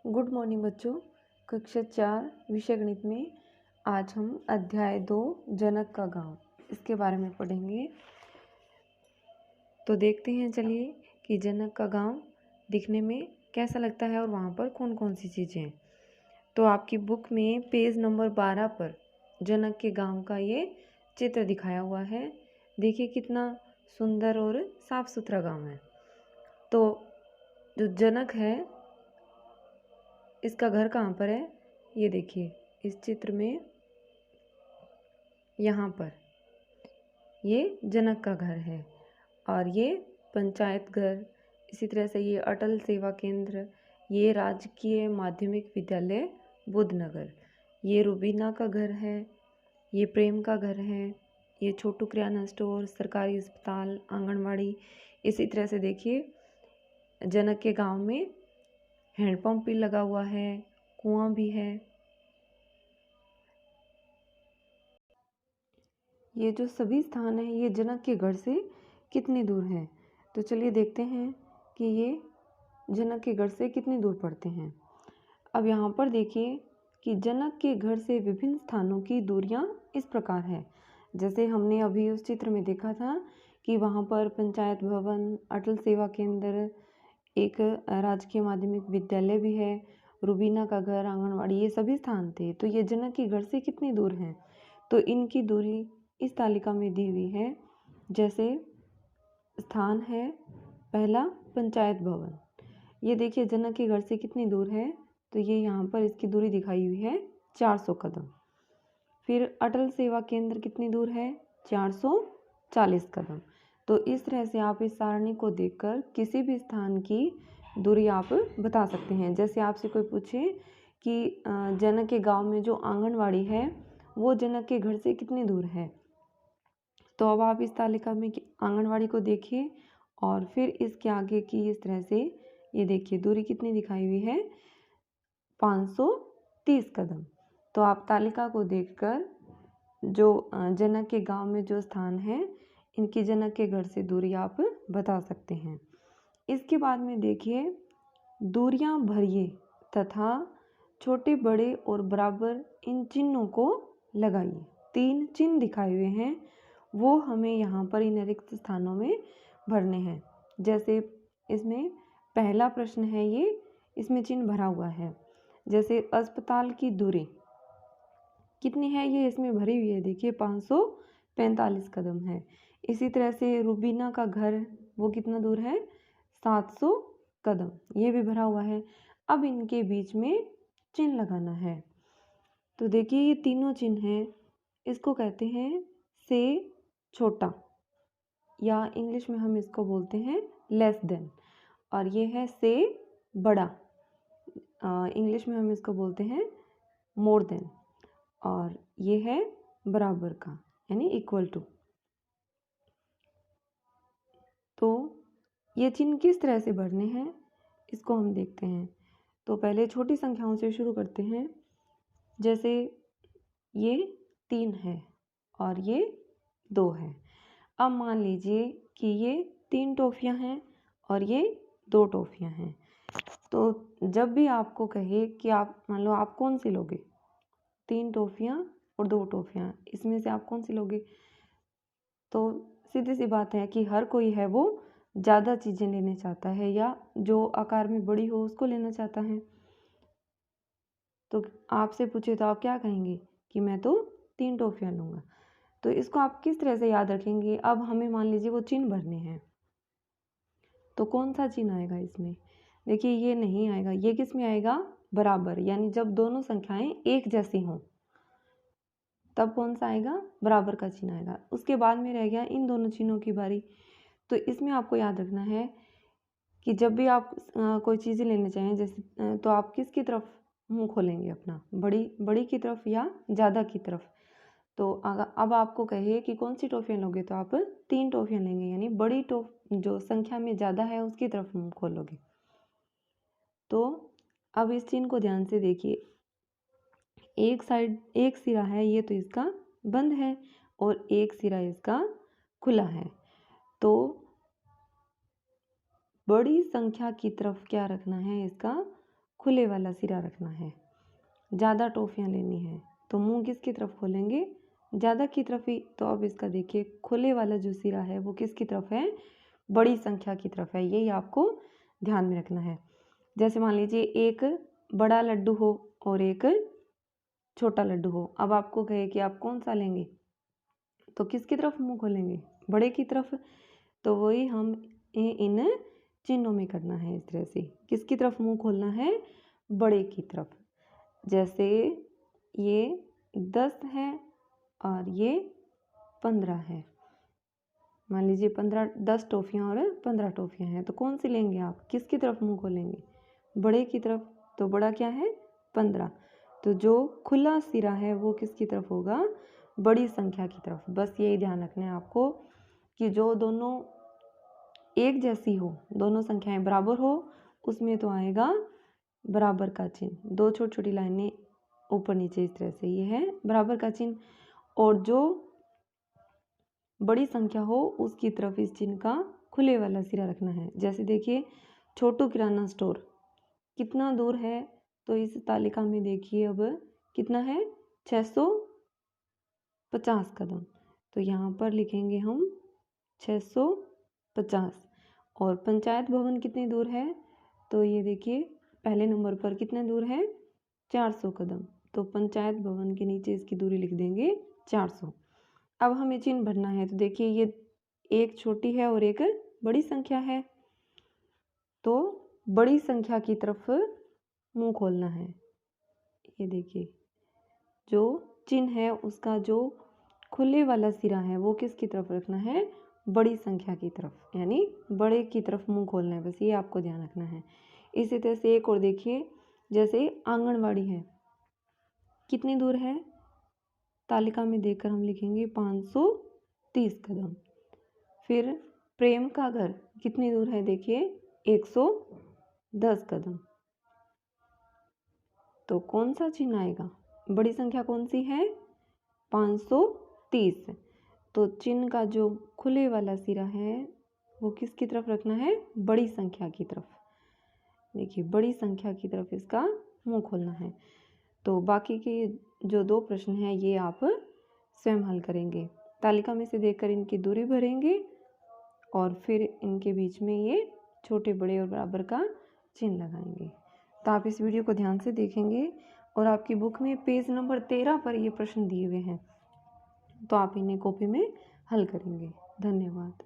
Good morning बच्चों। कक्षा 4 विषय गणित में आज हम अध्याय 2 जनक का गांव इसके बारे में पढ़ेंगे। तो देखते हैं चलिए कि जनक का गांव दिखने में कैसा लगता है और वहाँ पर कौन कौन सी चीज़ें हैं। तो आपकी बुक में पेज नंबर 12 पर जनक के गांव का ये चित्र दिखाया हुआ है। देखिए कितना सुंदर और साफ सुथरा गांव है। तो जो जनक है इसका घर कहाँ पर है, ये देखिए इस चित्र में, यहाँ पर ये जनक का घर है और ये पंचायत घर, इसी तरह से ये अटल सेवा केंद्र, ये राजकीय माध्यमिक विद्यालय बुद्धनगर, ये रुबीना का घर है, ये प्रेम का घर है, ये छोटू किराना स्टोर, सरकारी अस्पताल, आंगनवाड़ी। इसी तरह से देखिए जनक के गांव में हैंडपम्प भी लगा हुआ है, कुआं भी है। ये जो सभी स्थान है ये जनक के घर से कितनी दूर है, तो चलिए देखते हैं कि ये जनक के घर से कितनी दूर पड़ते हैं। अब यहाँ पर देखिए कि जनक के घर से विभिन्न स्थानों की दूरियाँ इस प्रकार है। जैसे हमने अभी उस चित्र में देखा था कि वहाँ पर पंचायत भवन, अटल सेवा केंद्र, एक राजकीय माध्यमिक विद्यालय भी है, रुबीना का घर, आंगनवाड़ी, ये सभी स्थान थे। तो ये जनक के घर से कितनी दूर हैं, तो इनकी दूरी इस तालिका में दी हुई है। जैसे स्थान है पहला पंचायत भवन, ये देखिए जनक के घर से कितनी दूर है, तो ये यहाँ पर इसकी दूरी दिखाई हुई है 400 कदम। फिर अटल सेवा केंद्र कितनी दूर है, 440 कदम। तो इस तरह से आप इस सारणी को देखकर किसी भी स्थान की दूरी आप बता सकते हैं। जैसे आपसे कोई पूछे कि जनक के गांव में जो आंगनवाड़ी है वो जनक के घर से कितनी दूर है, तो अब आप इस तालिका में आंगनवाड़ी को देखिए और फिर इसके आगे की इस तरह से ये देखिए दूरी कितनी दिखाई हुई है, 530 कदम। तो आप तालिका को देखकर जो जनक के गांव में जो स्थान है इनकी जनक के घर से दूरी आप बता सकते हैं। इसके बाद में देखिए दूरियां भरिए तथा छोटे बड़े और बराबर इन चिन्हों को लगाइए। 3 चिन्ह दिखाए हुए हैं, वो हमें यहाँ पर इन रिक्त स्थानों में भरने हैं। जैसे इसमें पहला प्रश्न है, ये इसमें चिन्ह भरा हुआ है। जैसे अस्पताल की दूरी कितनी है, ये इसमें भरी हुई है, देखिए 545 कदम है। इसी तरह से रुबीना का घर वो कितना दूर है, 700 कदम, ये भी भरा हुआ है। अब इनके बीच में चिन्ह लगाना है। तो देखिए ये तीनों चिन्ह हैं, इसको कहते हैं से छोटा, या इंग्लिश में हम इसको बोलते हैं लेस देन, और ये है से बड़ा, इंग्लिश में हम इसको बोलते हैं मोर देन, और ये है बराबर का यानी इक्वल टू। तो ये चिन्ह किस तरह से भरने हैं इसको हम देखते हैं। तो पहले छोटी संख्याओं से शुरू करते हैं। जैसे ये 3 है और ये 2 है। अब मान लीजिए कि ये 3 टॉफियाँ हैं और ये 2 टॉफियाँ हैं। तो जब भी आपको कहे कि आप मान लो आप कौन सी लोगे, 3 टॉफियाँ और 2 टॉफियाँ, इसमें से आप कौन सी लोगे, तो सीधी सी बात है कि हर कोई है वो ज़्यादा चीज़ें लेना चाहता है या जो आकार में बड़ी हो उसको लेना चाहता है। तो आपसे पूछे तो आप क्या कहेंगे कि मैं तो 3 टॉफियाँ लूँगा। तो इसको आप किस तरह से याद रखेंगे। अब हमें मान लीजिए वो चिन्ह भरने हैं, तो कौन सा चिन्ह आएगा इसमें, देखिए ये नहीं आएगा, ये किस में आएगा, बराबर, यानी जब दोनों संख्याएं एक जैसी हों तब कौन सा आएगा, बराबर का चिन्ह आएगा। उसके बाद में रह गया इन दोनों चिन्हों की बारी। तो इसमें आपको याद रखना है कि जब भी आप कोई चीज़ें लेना चाहें, जैसे तो आप किसकी तरफ मुंह खोलेंगे अपना, बड़ी की तरफ या ज़्यादा की तरफ। तो अब आपको कहिए कि कौन सी टॉफियाँ लोगे, तो आप 3 टॉफियाँ लेंगे, यानी बड़ी जो संख्या में ज़्यादा है उसकी तरफ मुंह खोलोगे। तो अब इस चिन्ह को ध्यान से देखिए, एक साइड एक सिरा है ये तो इसका बंद है और एक सिरा इसका खुला है। तो बड़ी संख्या की तरफ क्या रखना है, इसका खुले वाला सिरा रखना है, ज़्यादा टॉफियाँ लेनी है तो मुंह किसकी तरफ खोलेंगे, ज़्यादा की तरफ ही। तो अब इसका देखिए खुले वाला जो सिरा है वो किसकी तरफ है, बड़ी संख्या की तरफ है। यही आपको ध्यान में रखना है। जैसे मान लीजिए एक बड़ा लड्डू हो और एक छोटा लड्डू हो, अब आपको कहे कि आप कौन सा लेंगे, तो किसकी तरफ मुंह खोलेंगे, बड़े की तरफ। तो वही हम इन चिन्हों में करना है इस तरह से, किसकी तरफ मुंह खोलना है, बड़े की तरफ। जैसे ये 10 है और ये 15 है, मान लीजिए 10 टॉफियाँ और 15 टॉफियाँ हैं, तो कौन सी लेंगे आप, किसकी तरफ मुंह खोलेंगे, बड़े की तरफ। तो बड़ा क्या है, 15। तो जो खुला सिरा है वो किसकी तरफ होगा, बड़ी संख्या की तरफ। बस यही ध्यान रखना है आपको कि जो दोनों एक जैसी हो, दोनों संख्याएं बराबर हो, उसमें तो आएगा बराबर का चिन्ह। दो छोटी छोटी लाइनें ऊपर नीचे इस तरह से, ये है बराबर का चिन्ह। और जो बड़ी संख्या हो उसकी तरफ इस चिन्ह का खुले वाला सिरा रखना है। जैसे देखिए छोटू किराना स्टोर कितना दूर है, तो इस तालिका में देखिए अब कितना है, 650 कदम। तो यहाँ पर लिखेंगे हम 650। और पंचायत भवन कितनी दूर है, तो ये देखिए पहले नंबर पर कितने दूर है, 400 कदम। तो पंचायत भवन के नीचे इसकी दूरी लिख देंगे 400। अब हमें चिन्ह भरना है। तो देखिए ये एक छोटी है और एक बड़ी संख्या है, तो बड़ी संख्या की तरफ मुंह खोलना है। ये देखिए जो चिन्ह है उसका जो खुले वाला सिरा है वो किसकी तरफ रखना है, बड़ी संख्या की तरफ, यानी बड़े की तरफ मुंह खोलना है। बस ये आपको ध्यान रखना है। इसी तरह से एक और देखिए, जैसे आंगनवाड़ी है कितनी दूर है, तालिका में देखकर हम लिखेंगे 530 कदम। फिर प्रेम का घर कितनी दूर है, देखिए 110 कदम। तो कौन सा चिन्ह आएगा, बड़ी संख्या कौन सी है, 530। तो चिन्ह का जो खुले वाला सिरा है वो किसकी तरफ रखना है, बड़ी संख्या की तरफ। देखिए बड़ी संख्या की तरफ इसका मुंह खोलना है। तो बाकी के जो 2 प्रश्न हैं ये आप स्वयं हल करेंगे। तालिका में से देखकर इनकी दूरी भरेंगे और फिर इनके बीच में ये छोटे बड़े और बराबर का चिन्ह लगाएंगे। तो आप इस वीडियो को ध्यान से देखेंगे और आपकी बुक में पेज नंबर 13 पर ये प्रश्न दिए हुए हैं, तो आप इन्हें कॉपी में हल करेंगे। धन्यवाद।